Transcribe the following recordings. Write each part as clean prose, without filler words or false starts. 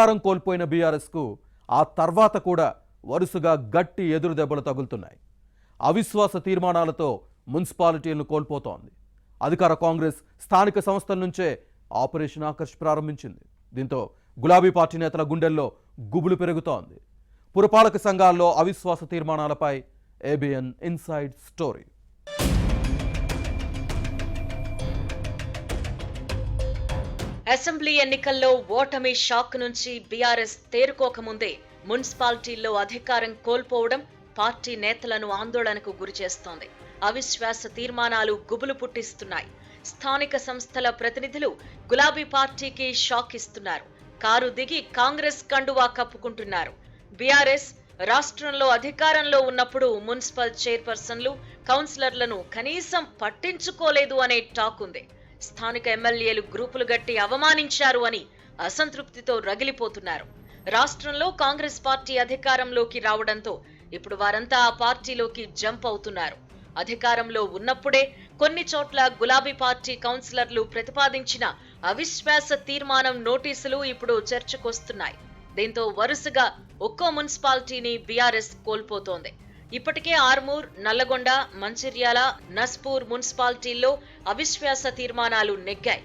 అధికారం కోల్పోయిన బీఆర్ఎస్కు ఆ తర్వాత కూడా వరుసగా గట్టి ఎదురు దెబ్బలు తగులుతున్నాయి. అవిశ్వాస తీర్మానాలతో మున్సిపాలిటీలను కోల్పోతోంది. అధికార కాంగ్రెస్ స్థానిక సంస్థల నుంచే ఆపరేషన్ ఆకర్ష్ ప్రారంభించింది. దీంతో గులాబీ పార్టీ నేతల గుండెల్లో గుబులు పెరుగుతోంది. పురపాలక సంఘాల్లో అవిశ్వాస తీర్మానాలపై ఏబిఎన్ ఇన్సైడ్ స్టోరీ. అసెంబ్లీ ఎన్నికల్లో ఓటమి షాక్ నుంచి బీఆర్ఎస్ తేరుకోకముందే మున్సిపాలిటీల్లో అధికారం కోల్పోవడం పార్టీ నేతలను ఆందోళనకు గురిచేస్తోంది. అవిశ్వాస తీర్మానాలు గుబులు పుట్టిస్తున్నాయి. స్థానిక సంస్థల ప్రతినిధులు గులాబీ పార్టీకి షాక్ ఇస్తున్నారు. కారు దిగి కాంగ్రెస్ కండువా కప్పుకుంటున్నారు. బీఆర్ఎస్ రాష్ట్రంలో అధికారంలో ఉన్నప్పుడు మున్సిపల్ చైర్పర్సన్లు, కౌన్సిలర్లను కనీసం పట్టించుకోలేదు అనే టాక్ ఉంది. స్థానిక ఎమ్మెల్యేలు గ్రూపులు గట్టి అవమానించారు అని అసంతృప్తితో రగిలిపోతున్నారు. రాష్ట్రంలో కాంగ్రెస్ పార్టీ అధికారంలోకి రావడంతో ఇప్పుడు వారంతా ఆ పార్టీలోకి జంప్ అవుతున్నారు. అధికారంలో ఉన్నప్పుడే కొన్ని చోట్ల గులాబీ పార్టీ కౌన్సిలర్లు ప్రతిపాదించిన అవిశ్వాస తీర్మానం నోటీసులు ఇప్పుడు చర్చకొస్తున్నాయి. దీంతో వరుసగా ఒక్కో మున్సిపాలిటీని బీఆర్ఎస్ కోల్పోతోంది. ఇప్పటికే ఆర్మూర్, నల్లగొండ, మంచిర్యాల, నస్పూర్ మున్సిపాలిటీల్లో అవిశ్వాస తీర్మానాలు నెగ్గాయి.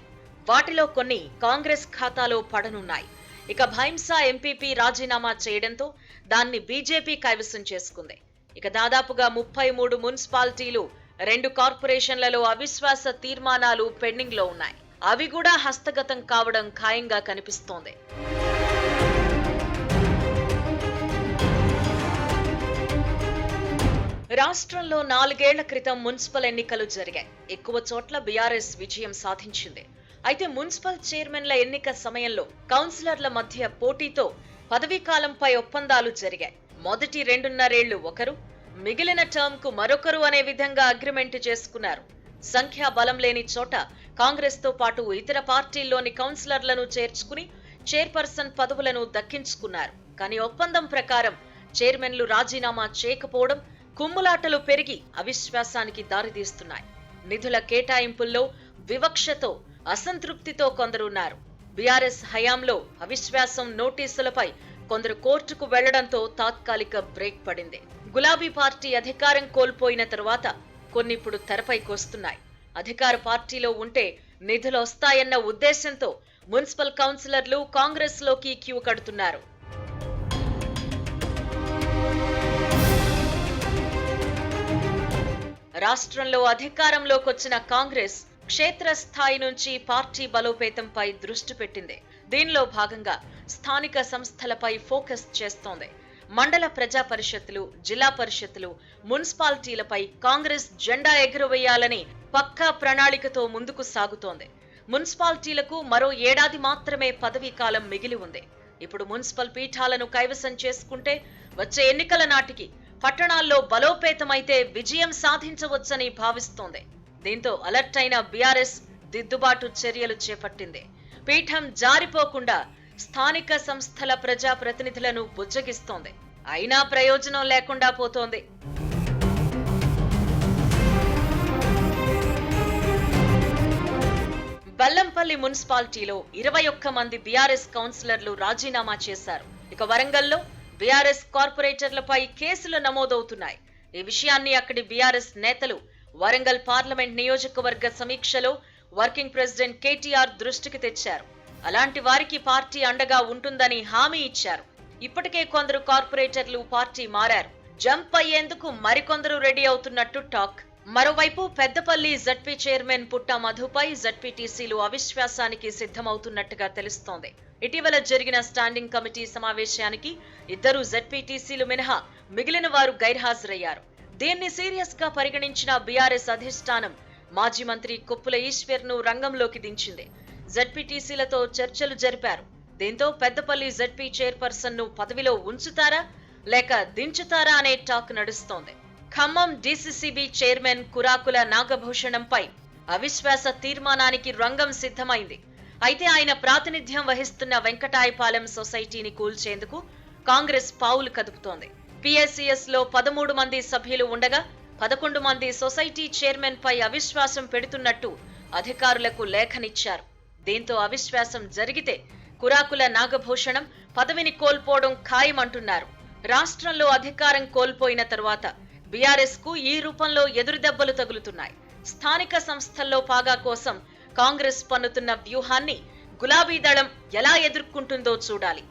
వాటిలో కొన్ని కాంగ్రెస్ ఖాతాలో పడనున్నాయి. ఇక భైంసా ఎంపీపీ రాజీనామా చేయడంతో దాన్ని బీజేపీ కైవసం చేసుకుంది. ఇక దాదాపుగా 33 మున్సిపాలిటీలు, 2 కార్పొరేషన్లలో అవిశ్వాస తీర్మానాలు పెండింగ్ లో ఉన్నాయి. అవి కూడా హస్తగతం కావడం ఖాయంగా కనిపిస్తోంది. రాష్ట్రంలో 4 ఏళ్ల క్రితం మున్సిపల్ ఎన్నికలు జరిగాయి. ఎక్కువ చోట్ల బీఆర్ఎస్ విజయం సాధించింది. అయితే మున్సిపల్ చైర్మన్ల ఎన్నిక సమయంలో కౌన్సిలర్ల మధ్య పోటీతో పదవీకాలంపై ఒప్పందాలు జరిగాయి. మొదటి 2.5 ఏళ్లు ఒకరు, మిగిలిన టర్మ్ కు మరొకరు అనే విధంగా అగ్రిమెంట్ చేసుకున్నారు. సంఖ్యాబలం లేని చోట కాంగ్రెస్ తో పాటు ఇతర పార్టీల్లోని కౌన్సిలర్లను చేర్చుకుని చైర్పర్సన్ పదవులను దక్కించుకున్నారు. కానీ ఒప్పందం ప్రకారం చైర్మన్లు రాజీనామా చేయకపోవడం కుమ్ములాటలు పెరిగి అవిశ్వాసానికి దారితీస్తున్నాయి. నిధుల కేటాయింపుల్లో వివక్షతో, అసంతృప్తితో కొందరున్నారు. బీఆర్ఎస్ హయాంలో అవిశ్వాసం నోటీసులపై కొందరు కోర్టుకు వెళ్లడంతో తాత్కాలిక బ్రేక్ పడింది. గులాబీ పార్టీ అధికారం కోల్పోయిన తరువాత కొన్నిప్పుడు తెరపైకొస్తున్నాయి. అధికార పార్టీలో ఉంటే నిధులు వస్తాయన్న ఉద్దేశంతో మున్సిపల్ కౌన్సిలర్లు కాంగ్రెస్ లోకి క్యూ కడుతున్నారు. రాష్ట్రంలో అధికారంలోకొచ్చిన కాంగ్రెస్ క్షేత్రస్థాయి నుంచి పార్టీ బలోపేతంపై దృష్టి పెట్టింది. దీనిలో భాగంగా స్థానిక సంస్థలపై ఫోకస్ చేస్తోంది. మండల ప్రజా పరిషత్తులు, జిల్లా పరిషత్తులు, మున్సిపాలిటీలపై కాంగ్రెస్ జెండా ఎగురవేయాలని పక్కా ప్రణాళికతో ముందుకు సాగుతోంది. మున్సిపాలిటీలకు మరో ఏడాది మాత్రమే పదవీ కాలం మిగిలి ఉంది. ఇప్పుడు మున్సిపల్ పీఠాలను కైవసం చేసుకుంటే వచ్చే ఎన్నికల నాటికి పట్టణాల్లో బలోపేతమైతే విజయం సాధించవచ్చని భావిస్తోంది. దీంతో అలర్ట్ అయిన బీఆర్ఎస్ దిద్దుబాటు చర్యలు చేపట్టింది. పీఠం జారిపోకుండా స్థానిక సంస్థల ప్రజా ప్రతినిధులను బుజ్జగిస్తోంది. అయినా ప్రయోజనం లేకుండా పోతోంది. బెల్లంపల్లి మున్సిపాలిటీలో 21 మంది బీఆర్ఎస్ కౌన్సిలర్లు రాజీనామా చేశారు. ఇక వరంగల్లో బీఆర్ఎస్ కార్పొరేటర్లపై కేసులు నమోదవుతున్నాయి. ఈ విషయాన్ని అక్కడి బీఆర్ఎస్ నేతలు వరంగల్ పార్లమెంట్ నియోజకవర్గ సమీక్షలో వర్కింగ్ ప్రెసిడెంట్ కేటీఆర్ దృష్టికి తెచ్చారు. అలాంటి వారికి పార్టీ అండగా ఉంటుందని హామీ ఇచ్చారు. ఇప్పటికే కొందరు కార్పొరేటర్లు పార్టీ మారారు. జంప్ అయ్యేందుకు మరికొందరు రెడీ అవుతున్నట్టు టాక్. మరోవైపు పెద్దపల్లి జడ్పీ చైర్మన్ పుట్ట మధుపై జడ్పీటీసీలు అవిశ్వాసానికి సిద్ధమవుతున్నట్టుగా తెలుస్తోంది. ఇటీవల జరిగిన స్టాండింగ్ కమిటీ సమావేశానికి 2 జడ్పీటీసీలు మినహా మిగిలిన వారు గైర్హాజరయ్యారు. దీన్ని సీరియస్ గా పరిగణించిన బీఆర్ఎస్ అధిష్టానం మాజీ మంత్రి కొప్పుల ఈశ్వర్ ను రంగంలోకి దించింది. జడ్పీటీసీలతో చర్చలు జరిపారు. దీంతో పెద్దపల్లి జడ్పీ చైర్పర్సన్ ను పదవిలో ఉంచుతారా లేక దించుతారా అనే టాక్ నడుస్తోంది. ఖమ్మం డీసీసీబీ చైర్మన్ కురాకుల నాగభూషణంపై అవిశ్వాస తీర్మానానికి రంగం సిద్ధమైంది. అయితే ఆయన ప్రాతినిధ్యం వహిస్తున్న వెంకటాయపాలెం సొసైటీని కూల్చేందుకు కాంగ్రెస్ పావులు కదుపుతోంది. పిఎస్సిఎస్ లో 13 మంది సభ్యులు ఉండగా 11 మంది సొసైటీ చైర్మన్ పై అవిశ్వాసం పెడుతున్నట్టు అధికారులకు లేఖనిచ్చారు. దీంతో అవిశ్వాసం జరిగితే కురాకుల నాగభూషణం పదవిని కోల్పోవడం ఖాయమంటున్నారు. రాష్ట్రంలో అధికారం కోల్పోయిన తరువాత బీఆర్ఎస్ కు ఈ రూపంలో ఎదురుదెబ్బలు తగులుతున్నాయి. స్థానిక సంస్థల్లో పాగా కోసం కాంగ్రెస్ పన్నుతున్న వ్యూహాన్ని గులాబీ దళం ఎలా ఎదుర్కొంటుందో చూడాలి.